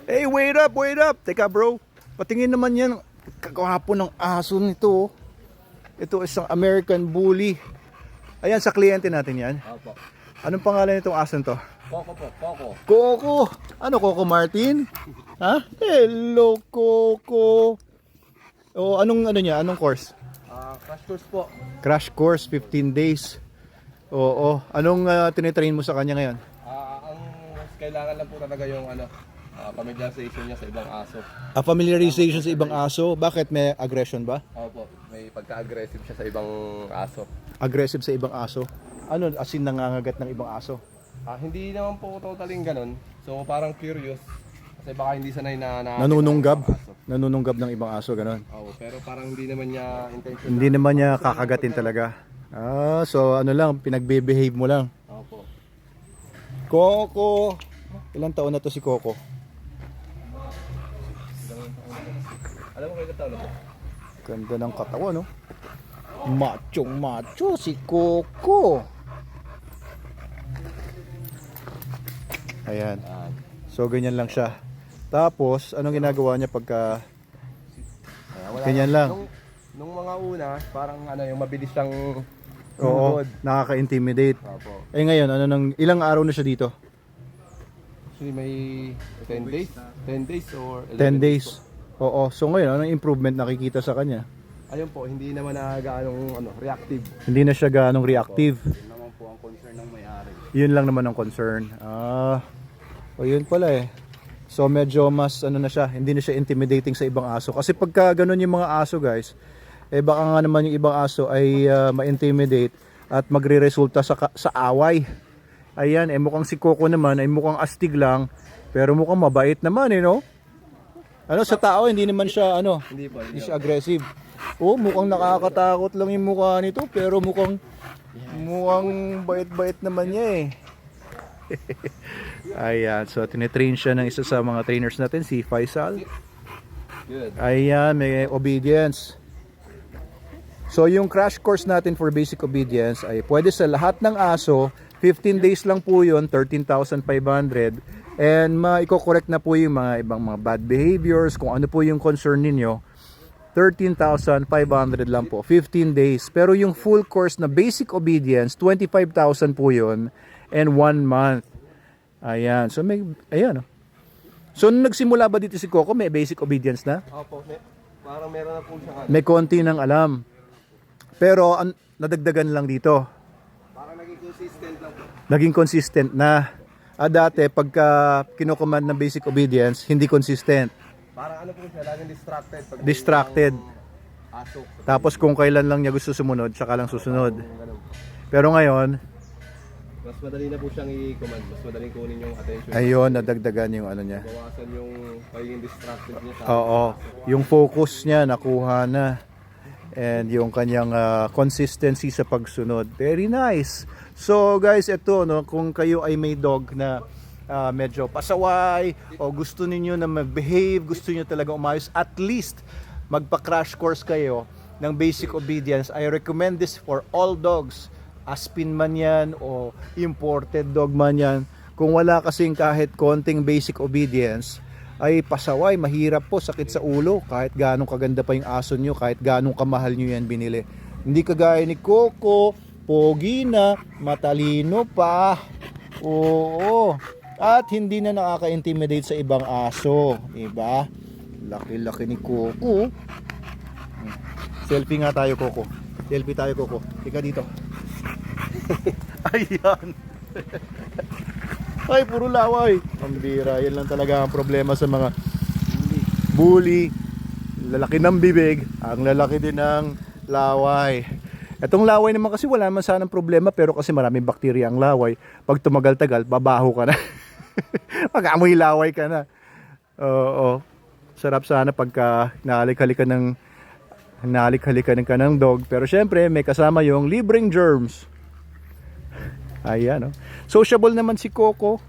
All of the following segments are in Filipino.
Hey, wait up, wait up. Teka bro, patingin naman yan. Kagwapo ng aso nito. Ito isang American Bully. Ayan, sa kliyente natin yan. Opo. Anong pangalan nitong aso to? Coco po, Coco. Coco. Ano, Coco Martin? Ha? Hello, Coco. O, anong ano niya? Anong course? Crash course po. Crash course, 15 days. Oo. Anong tinitrain mo sa kanya ngayon? Ang kailangan lang po talaga yung familiarization niya sa ibang aso. Familiarization sa ibang aso. Bakit? May aggression ba? Opo, may pagka-aggressive siya sa ibang aso. Aggressive sa ibang aso? Ano, asin nangangagat ng ibang aso? Hindi naman po totaling ganun. So parang curious. Kasi baka hindi sanay na Nanununggab? ng aso. Nanununggab ng ibang aso, ganun. Oo, pero parang hindi naman niya intention. Hindi naman niya kakagatin talaga. So ano lang, pinagbe-behave mo lang. Opo. Coco! Ilang taon na to si Coco? Alam mo kayo na taon na po? Ganda ng katawan, no? Machong macho si Coco. Ayan. So ganyan lang siya. Tapos anong ginagawa niya pagka ganyan lang? Nung mga una, parang yung mabilis siyang Oo, sumugod. nakaka-intimidate. Opo. Ngayon, ilang araw na siya dito? Actually may 10 days. 10 days or 10 11 days. po. Oo. So ngayon, anong improvement nakikita sa kanya? Ayun po, hindi naman na gaanong reactive. Hindi na siya ganong reactive. Yun naman po ang concern ng may-ari. Yun lang naman ang concern. O yun pala eh. So medyo mas ano na siya, hindi na siya intimidating sa ibang aso. Kasi pagka ganun yung mga aso guys, baka nga naman yung ibang aso ay ma-intimidate at magre-resulta sa away. Ayan, mukhang si Coco naman ay mukhang astig lang, pero mukhang mabait naman no? Ano sa tao, hindi naman siya hindi siya aggressive. Mukhang nakakatakot lang yung mukha nito, pero mukhang bait-bait naman niya eh. Ayan, so tinitrain siya ng isa sa mga trainers natin, si Faisal. Good. Ayan, may obedience. So yung crash course natin for basic obedience ay pwede sa lahat ng aso. 15 days lang po yun, 13,500. And maiko-correct na po yung mga ibang mga bad behaviors, kung ano po yung concern ninyo. 13,500 lang po, 15 days. Pero yung full course na basic obedience, 25,000 po yun. And 1 month. Ayan. So ayan. So nung nagsimula ba dito si Coco, may basic obedience na? Opo, parang meron na po siya. May konti ng alam. Pero nadagdagan lang dito. Parang naging consistent lang po. Naging consistent na. Dati pagka kinocommand ng basic obedience, hindi consistent. Parang po siya, laging distracted. Distracted. Aso. Tapos kung kailan lang niya gusto sumunod, saka lang susunod. Ganun. Pero ngayon, Mas madali na po siyang i-command. Mas madaling kunin yung attention. ayun, nadagdagan yung ano niya. Bawasan yung pagiging distracted niya sa Oo, yung focus niya nakuha na. And yung kanyang consistency sa pagsunod. Very nice. So guys, ito kung kayo ay may dog na medyo pasaway o gusto ninyo na mag-behave, gusto niyo talaga umayos, at least magpa-crash course kayo ng basic obedience. I recommend this for all dogs. Aspin man yan o imported dog man yan. Kung wala kasing kahit konting basic obedience, ay pasaway, mahirap po, sakit sa ulo, kahit ganong kaganda pa yung aso nyo, kahit ganong kamahal nyo yan binili. Hindi kagaya ni Coco, pogi na, matalino pa, oo, at hindi na nakaka-intimidate sa ibang aso, diba? Laki-laki ni Coco. Selfie nga tayo, Coco. Selfie tayo, Coco. Ika dito. Ayan. Ay, puro laway. Ang bira. Yan lang talaga ang problema sa mga bully. Lalaki ng bibig, ang lalaki din ng laway. Itong laway naman kasi wala naman sanang problema, pero kasi maraming bakterya ang laway. Pag tumagal-tagal, babaho ka na. Mag-amoy laway ka na. Oo. Sarap sana pagka nahalik-halikan ng dog. Pero syempre, may kasama yung libreng germs. Ayan, sociable naman si Coco.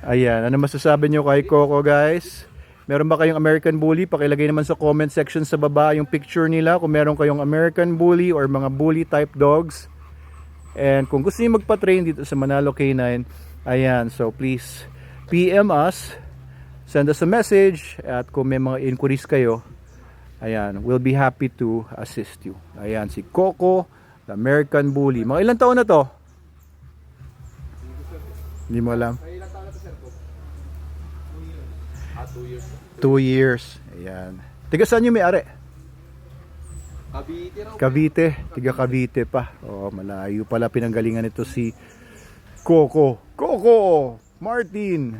Ayan, ano masasabi nyo kay Coco, guys? Meron ba kayong American Bully? Pakilagay naman sa comment section sa baba yung picture nila kung meron kayong American Bully or mga bully type dogs. And kung gusto niyo magpa-train dito sa Manalo K9, ayan, so please PM us send us a message at kung may mga inquiries kayo, ayan, we'll be happy to assist you. Ayan, si Coco, the American Bully. Mga ilang taon na to? Hindi mo alam. May ilang taon na to, sir? 2 years. 2 years. Ayan. Tiga saan yung may-ari? Cavite raw. Cavite. Tiga Cavite pa. Oh, malayo pala pinanggalingan nito si Coco. Coco Martin.